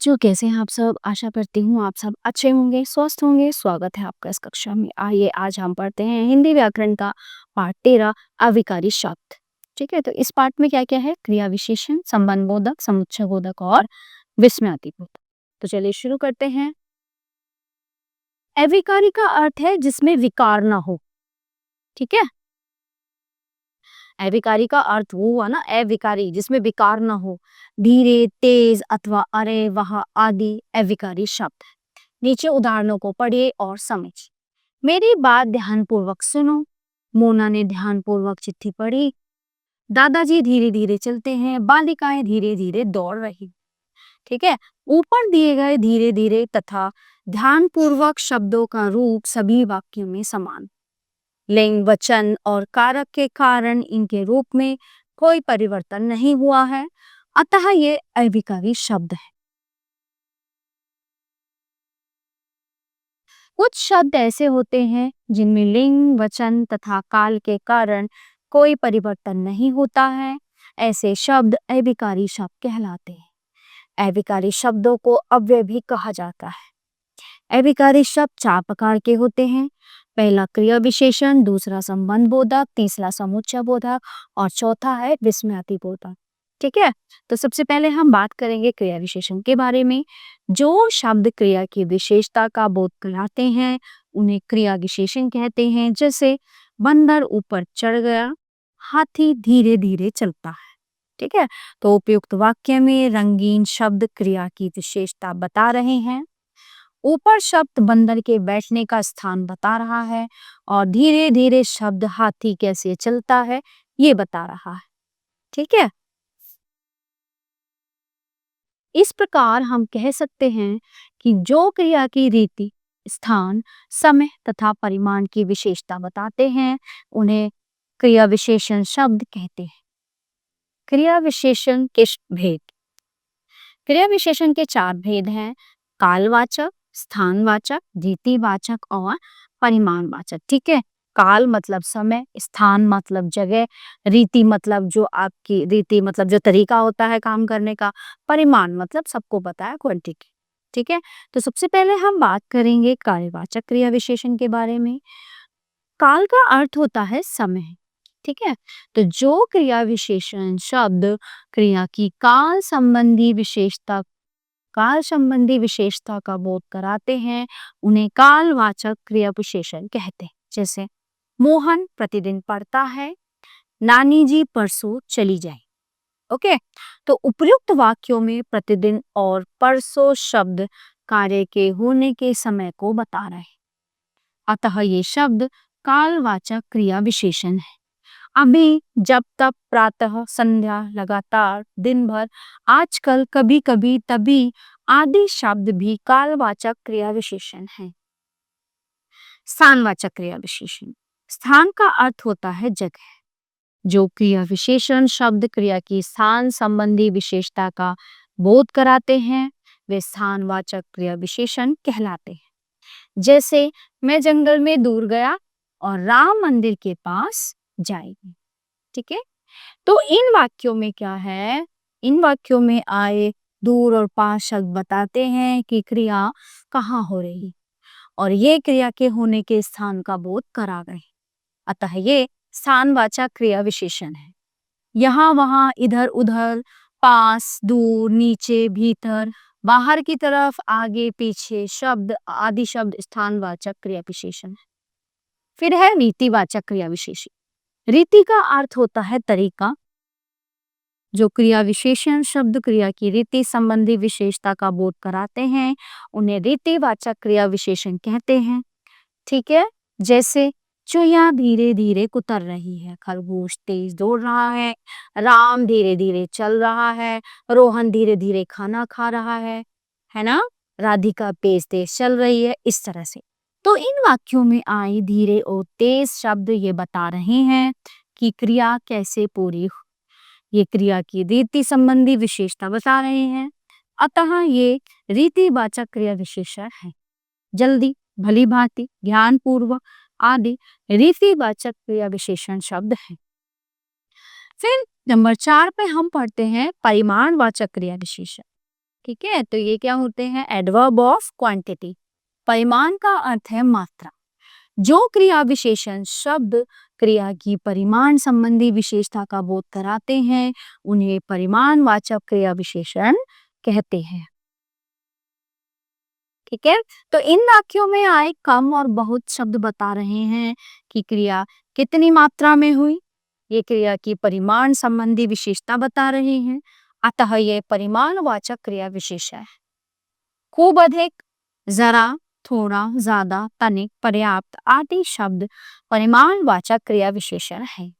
बच्चों, कैसे हैं आप सब? आशा करती हूँ आप सब अच्छे होंगे, स्वस्थ होंगे। स्वागत है आपका इस कक्षा में। आइए आज हम पढ़ते हैं हिंदी व्याकरण का पाठ 13 अविकारी शब्द। ठीक है, तो इस पाठ में क्या क्या है? क्रिया विशेषण, संबंध बोधक, समुच्चय बोधक और विस्मयादि बोधक। तो चलिए शुरू करते हैं। अविकारी का अर्थ है जिसमें विकार ना हो। ठीक है, अविकारी का अर्थ वो हुआ ना, अविकारी जिसमें विकार ना हो। धीरे, तेज अथवा अरे, वह आदि अविकारी शब्द है। नीचे उदाहरणों को पढ़िए और समझ। मेरी बात ध्यानपूर्वक सुनो। मोना ने ध्यानपूर्वक चिट्ठी पढ़ी। दादाजी धीरे धीरे चलते हैं, बालिकाएं धीरे धीरे दौड़ रही। ठीक है, ऊपर दिए गए धीरे धीरे तथा ध्यानपूर्वक शब्दों का रूप सभी वाक्यों में समान। लिंग, वचन और कारक के कारण इनके रूप में कोई परिवर्तन नहीं हुआ है, अतः ये अविकारी शब्द है। कुछ शब्द ऐसे होते हैं जिनमें लिंग, वचन तथा काल के कारण कोई परिवर्तन नहीं होता है। ऐसे शब्द अविकारी शब्द कहलाते हैं। अविकारी शब्दों को अव्यय भी कहा जाता है। अविकारी शब्द 4 प्रकार के होते हैं। पहला क्रिया विशेषण, दूसरा संबंध बोधक, तीसरा समुच्चय बोधक और चौथा है विस्मयादि बोधक। ठीक है, तो सबसे पहले हम बात करेंगे क्रिया विशेषण के बारे में। जो शब्द क्रिया की विशेषता का बोध कराते हैं उन्हें क्रिया विशेषण कहते हैं। जैसे बंदर ऊपर चढ़ गया, हाथी धीरे धीरे चलता है। ठीक है, तो उपयुक्त वाक्य में रंगीन शब्द क्रिया की विशेषता बता रहे हैं। ऊपर शब्द बंदर के बैठने का स्थान बता रहा है और धीरे धीरे शब्द हाथी कैसे चलता है ये बता रहा है। ठीक है, इस प्रकार हम कह सकते हैं कि जो क्रिया की रीति, स्थान, समय तथा परिमाण की विशेषता बताते हैं उन्हें क्रिया विशेषण शब्द कहते हैं। क्रिया विशेषण के भेद। क्रिया विशेषण के 4 भेद हैं: कालवाचक, स्थानवाचक, रीतिवाचक और परिमाणवाचक। ठीक है, काल मतलब समय, स्थान मतलब जगह, रीति मतलब जो आपकी रीति मतलब जो तरीका होता है काम करने का, परिमाण मतलब सबको पता है क्वांटिटी। ठीक है, तो सबसे पहले हम बात करेंगे कालवाचक क्रिया विशेषण के बारे में। काल का अर्थ होता है समय। ठीक है, तो जो क्रिया विशेषण शब्द क्रिया की काल संबंधी विशेषता का बोध कराते हैं उन्हें कालवाचक क्रिया विशेषण कहते हैं। जैसे मोहन प्रतिदिन पढ़ता है, नानी जी परसों चली जाए। ओके, तो उपयुक्त वाक्यों में प्रतिदिन और परसों शब्द कार्य के होने के समय को बता रहे हैं, अतः ये शब्द कालवाचक क्रिया विशेषण है। अभी, जब तक, प्रातः, संध्या, लगातार, दिन भर, आजकल, कभी कभी, तभी आदि शब्द भी कालवाचक क्रिया विशेषण है। स्थानवाचक क्रिया विशेषण। स्थान का अर्थ होता है जगह। जो क्रिया विशेषण शब्द क्रिया की स्थान संबंधी विशेषता का बोध कराते हैं वे स्थानवाचक क्रिया विशेषण कहलाते हैं। जैसे मैं जंगल में दूर गया और राम मंदिर के पास जाएगी। ठीक है, तो इन वाक्यों में क्या है? इन वाक्यों में आए दूर और पास शब्द बताते हैं कि क्रिया कहाँ हो रही और ये क्रिया के होने के स्थान का बोध करा गए, अतः ये स्थानवाचक क्रिया विशेषण है। यहाँ, वहाँ, इधर उधर, पास, दूर, नीचे, भीतर, बाहर की तरफ, आगे, पीछे शब्द आदि शब्द स्थानवाचक क्रिया विशेषण है। फिर है रीतिवाचक क्रिया विशेषण। रीति का अर्थ होता है तरीका। जो क्रिया विशेषण शब्द क्रिया की रीति संबंधी विशेषता का बोध कराते हैं उन्हें रीतिवाचक क्रिया विशेषण कहते हैं। ठीक है, जैसे चुया धीरे धीरे कुतर रही है, खरगोश तेज दौड़ रहा है, राम धीरे धीरे चल रहा है, रोहन धीरे धीरे खाना खा रहा है ना, राधिका तेज तेज चल रही है, इस तरह से। तो इन वाक्यों में आई धीरे और तेज शब्द ये बता रहे हैं कि क्रिया कैसे पूरी हो। ये क्रिया की रीति संबंधी विशेषता बता रहे हैं, अतः ये रीतिवाचक क्रिया विशेषण है। जल्दी, भली भांति, ध्यान पूर्वक आदि रीतिवाचक क्रिया विशेषण शब्द है। फिर नंबर 4 पे हम पढ़ते हैं परिमाणवाचक क्रिया विशेषण। ठीक है, तो ये क्या होते हैं? Adverb of quantity. परिमाण का अर्थ है मात्रा। जो क्रिया विशेषण शब्द क्रिया की परिमाण संबंधी विशेषता का बोध कराते हैं उन्हें परिमाणवाचक क्रिया विशेषण कहते हैं। ठीक है, तो इन वाक्यों में आए कम और बहुत शब्द बता रहे हैं कि क्रिया कितनी मात्रा में हुई। ये क्रिया की परिमाण संबंधी विशेषता बता रहे हैं, अतः ये परिमाणवाचक क्रिया विशेषण है। खूब, अधिक, जरा, थोड़ा, ज्यादा, तनिक, पर्याप्त आदि शब्द परिमाणवाचक क्रिया विशेषण है।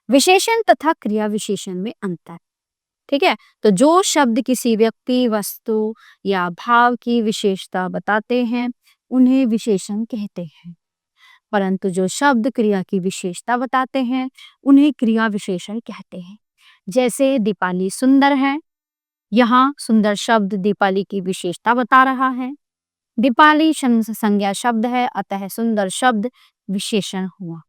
विशेषण तथा क्रिया विशेषण में अंतर। ठीक है, तो जो शब्द किसी व्यक्ति, वस्तु या भाव की विशेषता बताते हैं उन्हें विशेषण कहते हैं, परंतु जो शब्द क्रिया की विशेषता बताते हैं उन्हें क्रिया विशेषण कहते हैं। जैसे दीपाली सुंदर है, यहाँ सुंदर शब्द दीपाली की विशेषता बता रहा है। दीपाली संज्ञा शब्द है, अतः सुंदर शब्द विशेषण हुआ।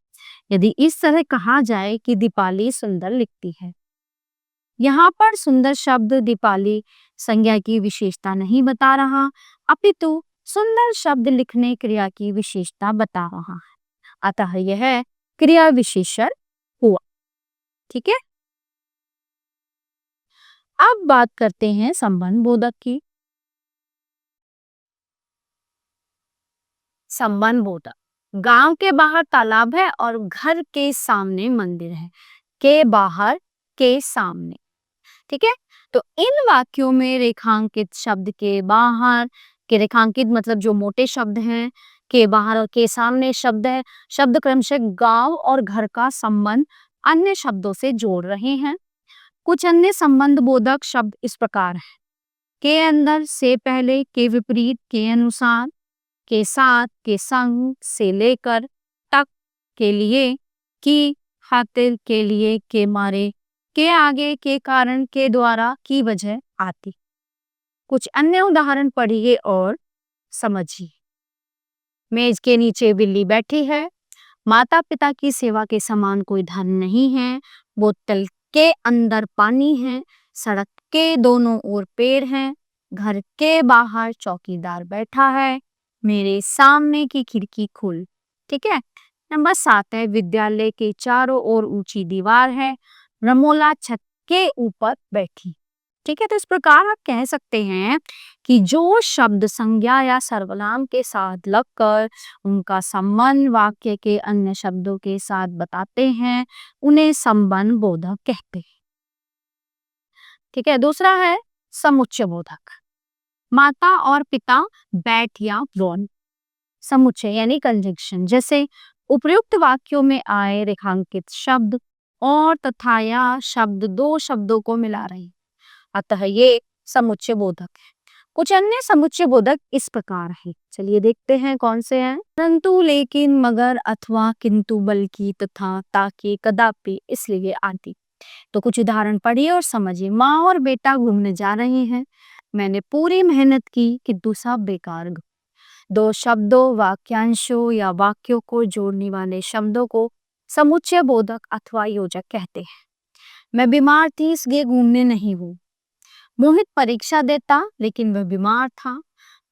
यदि इस तरह कहा जाए कि दीपाली सुंदर लिखती है, यहाँ पर सुंदर शब्द दीपाली संज्ञा की विशेषता नहीं बता रहा, अपितु सुंदर शब्द लिखने क्रिया की विशेषता बता रहा है, अतः यह क्रिया विशेषण हुआ। ठीक है, अब बात करते हैं संबंध बोधक की। संबंध बोधक, गांव के बाहर तालाब है और घर के सामने मंदिर है। के बाहर, के सामने। ठीक है, तो इन वाक्यों में रेखांकित शब्द के बाहर, के रेखांकित मतलब जो मोटे शब्द हैं, के बाहर और के सामने शब्द है, शब्द क्रमशः गांव और घर का संबंध अन्य शब्दों से जोड़ रहे हैं। कुछ अन्य संबंध बोधक शब्द इस प्रकार है: के अंदर, से पहले, के विपरीत, के अनुसार, के साथ, के संग, से लेकर, तक, के लिए, की खातिर, के लिए, के मारे, के आगे, के कारण, के द्वारा, की वजह आदि। कुछ अन्य उदाहरण पढ़िए और समझिए। मेज के नीचे बिल्ली बैठी है। माता पिता की सेवा के समान कोई धन नहीं है। बोतल के अंदर पानी है। सड़क के दोनों ओर पेड़ हैं। घर के बाहर चौकीदार बैठा है। मेरे सामने की खिड़की खुल। ठीक है, नंबर 7 है विद्यालय के चारों ओर ऊंची दीवार है। रमोला छत के ऊपर बैठी। ठीक है, तो इस प्रकार आप कह सकते हैं कि जो शब्द संज्ञा या सर्वनाम के साथ लगकर उनका संबंध वाक्य के अन्य शब्दों के साथ बताते हैं उन्हें संबंध बोधक कहते हैं। ठीक है, दूसरा है समुच्चय बोधक। माता और पिता, बैठ या बोन। समुच्चय यानी कंजंक्शन, जैसे उपयुक्त वाक्यों में आए रेखांकित शब्द और तथा या शब्द दो शब्दों को मिला रहे हैं, अतः ये समुच्चय बोधक है। कुछ अन्य समुच्चय बोधक इस प्रकार है, चलिए देखते हैं कौन से हैं। परंतु, लेकिन, मगर, अथवा, किंतु, बल्कि, तथा, ताकि, कदापि, इसलिए आदि। तो कुछ उदाहरण पढ़िए और समझिए। माँ और बेटा घूमने जा रहे हैं। मैंने पूरी मेहनत की किंतु सब बेकार। दो शब्दों, वाक्यांशों या वाक्यों को जोड़ने वाले शब्दों को समुच्चय बोधक अथवा योजक कहते हैं। मैं बीमार थी इसलिए घूमने नहीं हूँ। मोहित परीक्षा देता लेकिन वह बीमार था।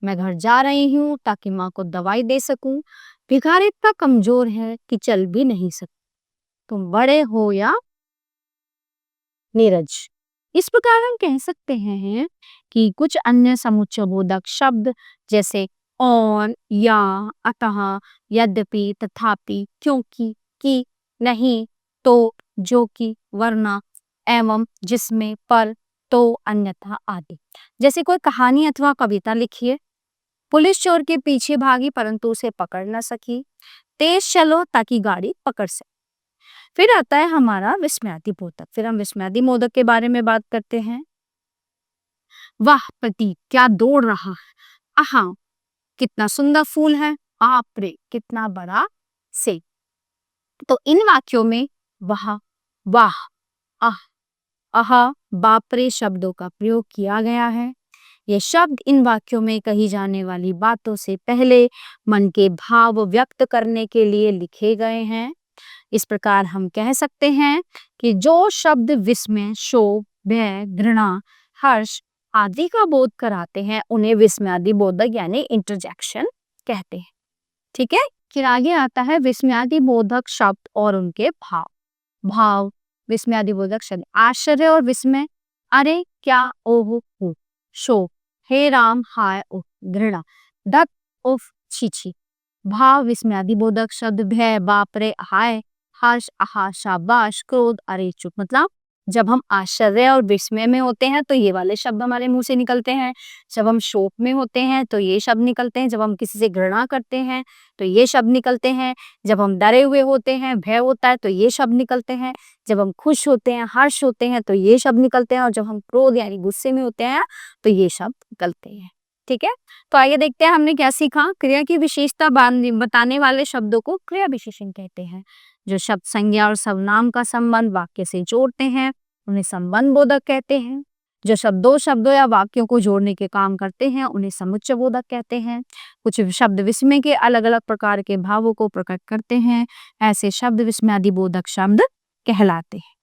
मैं घर जा रही हूँ ताकि माँ को दवाई दे सकूं। भिखारी इतना कमजोर है कि चल भी नहीं सकता। तुम बड़े हो या नीरज। इस प्रकार हम कह सकते हैं कि कुछ अन्य समुच्चय बोधक शब्द जैसे और, या, अतः, यद्यपि, तथापि, क्योंकि, कि, नहीं, तो, जो कि, वरना, एवं, जिसमें, पर, तो, अन्यथा आदि। जैसे कोई कहानी अथवा कविता लिखिए। पुलिस चोर के पीछे भागी परंतु उसे पकड़ न सकी। तेज चलो ताकि गाड़ी पकड़ सके। फिर आता है हमारा विस्मयादि बोधक। फिर हम विस्मयादि बोधक के बारे में बात करते हैं। वाह प्रतीक क्या दौड़ रहा है। आहा कितना सुंदर फूल है। आप रे कितना बड़ा सेब। तो इन वाक्यों में वाह, वाह, आह, आहा, बापरे शब्दों का प्रयोग किया गया है। ये शब्द इन वाक्यों में कही जाने वाली बातों से पहले मन के भाव व्यक्त करने के लिए लिखे गए हैं। इस प्रकार हम कह सकते हैं कि जो शब्द विस्मय, शोक, भय, घृणा, हर्ष, आदि का बोध कराते हैं उन्हें विस्मयादि बोधक यानी इंटरजेक्शन कहते हैं। ठीक है, फिर आगे आता है विस्मयादि बोधक शब्द और उनके भाव। भाव विस्मयादि बोधक शब्द आश्चर्य और विस्मय, अरे क्या, ओह हो, शोक, हे राम, हाय उफ, घृणा, धक उफ, छी छी। भाव विस्मयादि बोधक शब्द भय, बाप रे, हाय, हर्ष, आहा, शाबाश, क्रोध, अरे चुप। मतलब जब हम आश्चर्य और विस्मय में होते हैं तो ये वाले शब्द हमारे मुंह से निकलते हैं, जब हम शोक में होते हैं तो ये शब्द निकलते हैं, जब हम किसी से घृणा करते हैं तो ये शब्द निकलते हैं, जब हम डरे हुए होते हैं, भय होता है तो ये शब्द निकलते हैं, जब हम खुश होते हैं, हर्ष होते हैं तो ये शब्द निकलते हैं, और जब हम क्रोध यानी गुस्से में होते हैं तो ये शब्द निकलते हैं। ठीक है, तो आइए देखते हैं हमने क्या सीखा। क्रिया की विशेषता बताने वाले शब्दों को क्रिया विशेषण कहते हैं। जो शब्द संज्ञा और सर्वनाम का संबंध वाक्य से जोड़ते हैं उन्हें संबंध बोधक कहते हैं। जो शब्द दो शब्दों या वाक्यों को जोड़ने के काम करते हैं उन्हें समुच्चय बोधक कहते हैं। कुछ शब्द विस्मय के अलग अलग प्रकार के भावों को प्रकट करते हैं, ऐसे शब्द विस्मयादि बोधक शब्द कहलाते हैं।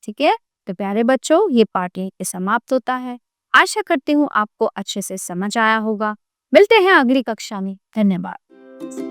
ठीक है, तो प्यारे बच्चों ये पाठ यहीं पे समाप्त होता है। आशा करती हूँ आपको अच्छे से समझ आया होगा। मिलते हैं अगली कक्षा में। धन्यवाद।